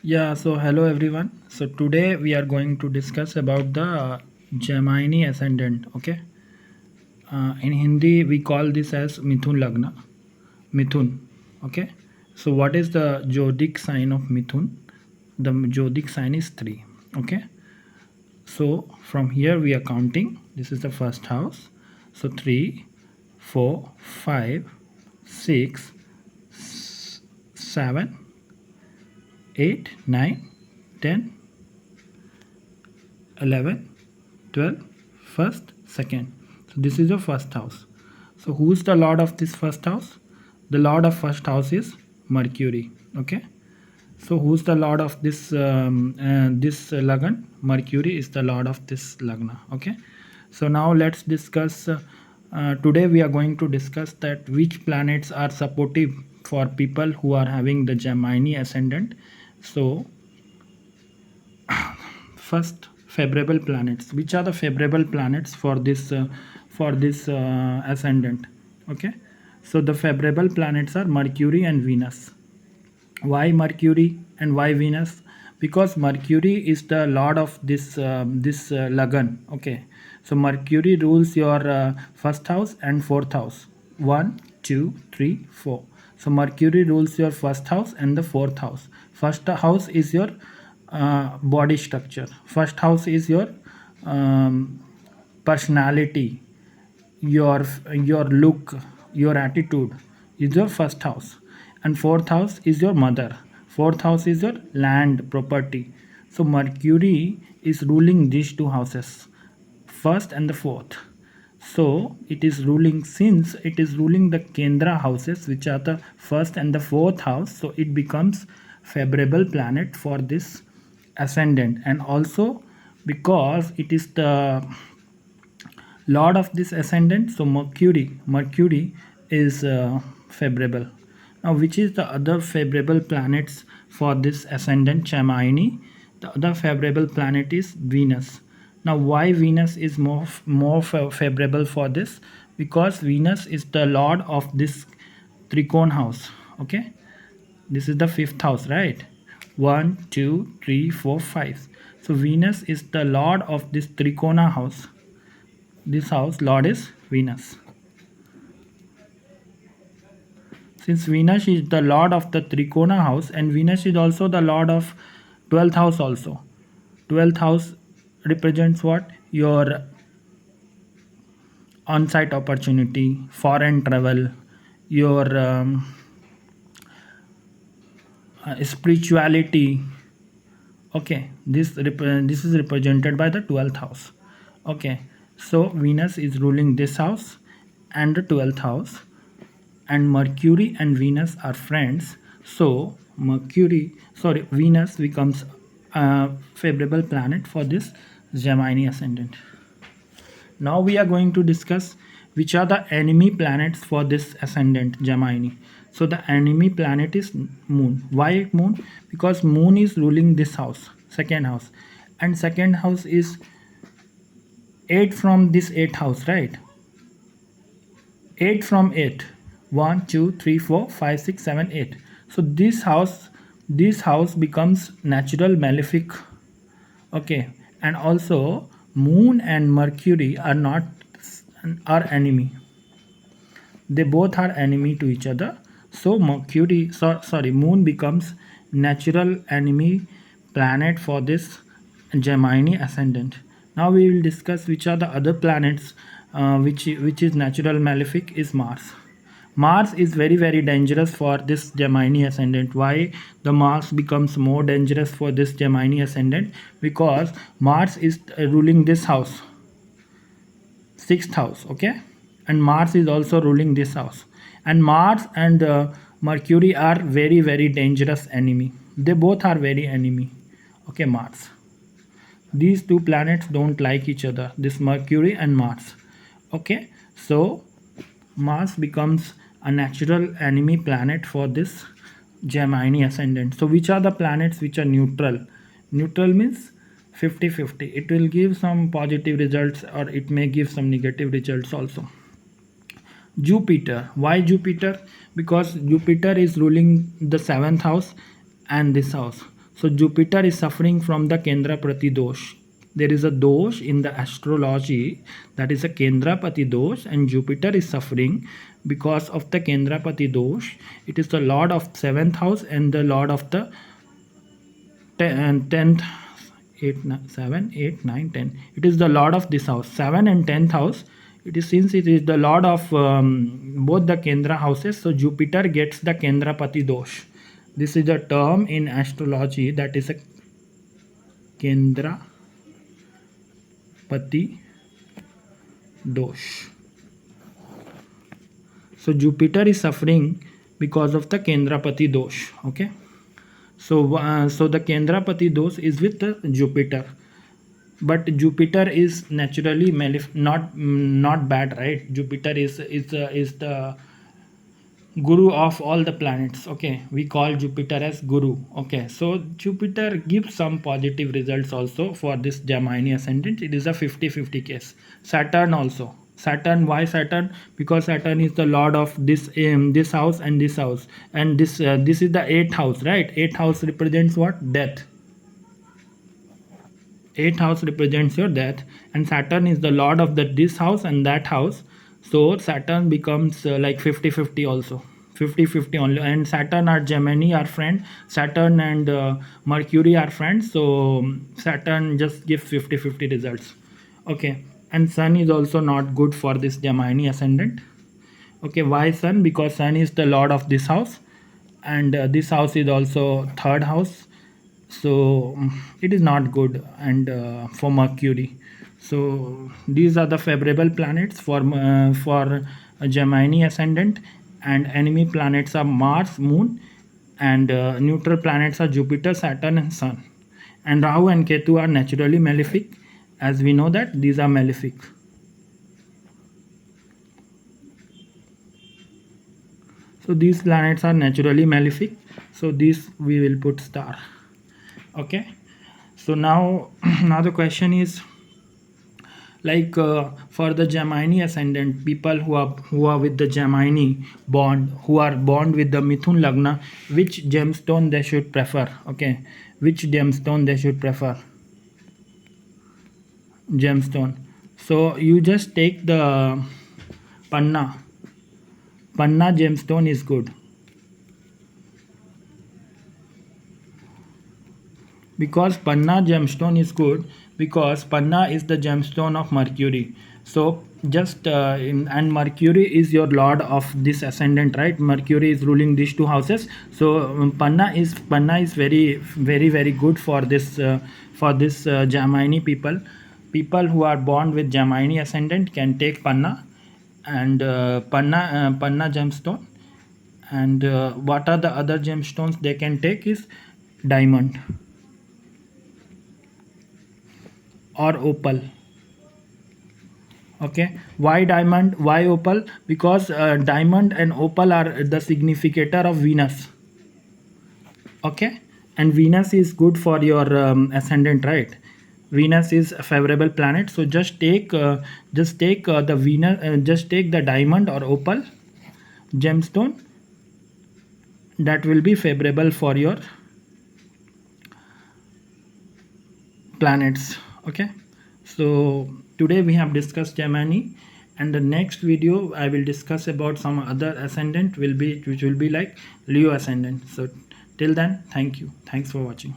Yeah, so hello everyone. So today we are going to discuss about the Gemini Ascendant. Okay, in Hindi we call this as Mithun lagna. Mithun. Okay, so what is the Jyotic sign of Mithun? The Jyotic sign is 3. Okay, so from here we are counting. This is the first house. So 3, 4, 5, 6, 7, 8, 9, 10, 11, 12, first, second. So this is the first house. So who is the lord of this first house? The lord of first house is Mercury. Okay. So who's the lord of this lagan? Mercury is the lord of this lagna. Okay. So now let's discuss. Today we are going to discuss that which planets are supportive for people who are having the Gemini ascendant. So first, favorable planets. Which are the favorable planets for this ascendant? Okay, so the favorable planets are Mercury and Venus. Why Mercury and why Venus? Because Mercury is the lord of this lagan. Okay, so Mercury rules your first house and fourth house. 1, 2, 3, 4. So Mercury rules your first house and the fourth house. First house is your body structure. First house is your um, personality, your look, your attitude is your first house. And fourth house is your mother. Fourth house is your land property. So Mercury is ruling these two houses, first and the fourth. So it is ruling, since it is ruling the Kendra houses, which are the first and the fourth house, so it becomes favorable planet for this ascendant. And also because it is the lord of this ascendant, so Mercury is favorable. Now which is the other favorable planets for this ascendant Gemini? The other favorable planet is Venus. Now why Venus is more favorable for this? Because Venus is the lord of this trikon house. Okay, this is the fifth house, right? 1, 2, 3, 4, 5. So Venus is the lord of this trikona house. This house lord is Venus. Since Venus is the lord of the Trikona house, and Venus is also the lord of 12th house also. 12th house represents what? Your on-site opportunity, foreign travel, your spirituality. Okay, this is represented by the 12th house. Okay, so Venus is ruling this house and the 12th house, and Mercury and Venus are friends. So Venus becomes a favorable planet for this Gemini ascendant. Now we are going to discuss which are the enemy planets for this ascendant Gemini. So the enemy planet is Moon. Why Moon? Because Moon is ruling this house, second house, and second house is 8 from this 8th house, right? 8 from 8. 1, 2, 3, 4, 5, 6, 7, 8. So this house becomes natural malefic. Okay, and also Moon and Mercury are not are enemy. They both are enemy to each other. So Moon becomes natural enemy planet for this Gemini ascendant. Now we will discuss which are the other planets which is natural malefic is Mars. Mars is very dangerous for this Gemini ascendant. Why the Mars becomes more dangerous for this Gemini ascendant? Because Mars is ruling this house, sixth house. Okay, and Mars is also ruling this house, and Mars and Mercury are very dangerous enemy. They both are very enemy. Okay, Mars, these two planets don't like each other, this Mercury and Mars. Okay, so Mars becomes a natural enemy planet for this Gemini ascendant. So which are the planets which are neutral? Neutral means 50-50. It will give some positive results or it may give some negative results also. Jupiter. Why Jupiter? Because Jupiter is ruling the 7th house and this house. So Jupiter is suffering from the Kendrapati dosh. There is a dosh in the astrology, that is a Kendrapati dosh, and Jupiter is suffering because of the Kendrapati dosh. It is the lord of 7th house and the lord of the 10th, 7, 8, 9, 10. It is the lord of this house, 7 and 10th house. It is, since it is the lord of both the Kendra houses, so Jupiter gets the Kendrapati dosh. This is a term in astrology, that is a Kendrapati dosh. So Jupiter is suffering because of the Kendrapati dosh. Okay. So the Kendrapati dosh is with the Jupiter, but Jupiter is naturally not bad, right? Jupiter is the guru of all the planets. Okay, we call Jupiter as guru. Okay, so Jupiter gives some positive results also for this Gemini ascendant. It is a 50-50 case. Saturn also. Saturn, why Saturn? Because Saturn is the lord of this house and this house, and this is the 8th house, right? 8th house represents what? Death. 8th house represents your death, and Saturn is the lord of this house and that house. So Saturn becomes like 50-50 also. 50-50 only. And Saturn are Gemini, our friend. Saturn and Mercury are friends. So Saturn just gives 50-50 results. Okay. And Sun is also not good for this Gemini ascendant. Okay. Why Sun? Because Sun is the lord of this house, and this house is also 3rd house. So it is not good. And for Mercury. So these are the favorable planets for Gemini ascendant, and enemy planets are Mars, Moon, and neutral planets are Jupiter, Saturn, and Sun. And Rahu and Ketu are naturally malefic, as we know that these are malefic. So these planets are naturally malefic. So these we will put star. Okay. So now the question is, like for the Gemini ascendant, people who are with the Gemini bond, who are born with the Mithun lagna, which gemstone they should prefer? Okay, which gemstone they should prefer? Gemstone. So you just take the Panna gemstone is good, because Panna gemstone is good because Panna is the gemstone of Mercury. So just and Mercury is your lord of this ascendant, right? Mercury is ruling these two houses. So Panna is very good for this Gemini people. People who are born with Gemini ascendant can take Panna and Panna gemstone. And what are the other gemstones they can take is diamond or opal. Okay, why diamond, why opal? Because diamond and opal are the significator of Venus. Okay, and Venus is good for your ascendant, right? Venus is a favorable planet. So just take the Venus, just take the diamond or opal gemstone, that will be favorable for your planets. Okay, so today we have discussed Gemini, and the next video I will discuss about some other ascendant, which will be like Leo ascendant. So till then, thank you, thanks for watching.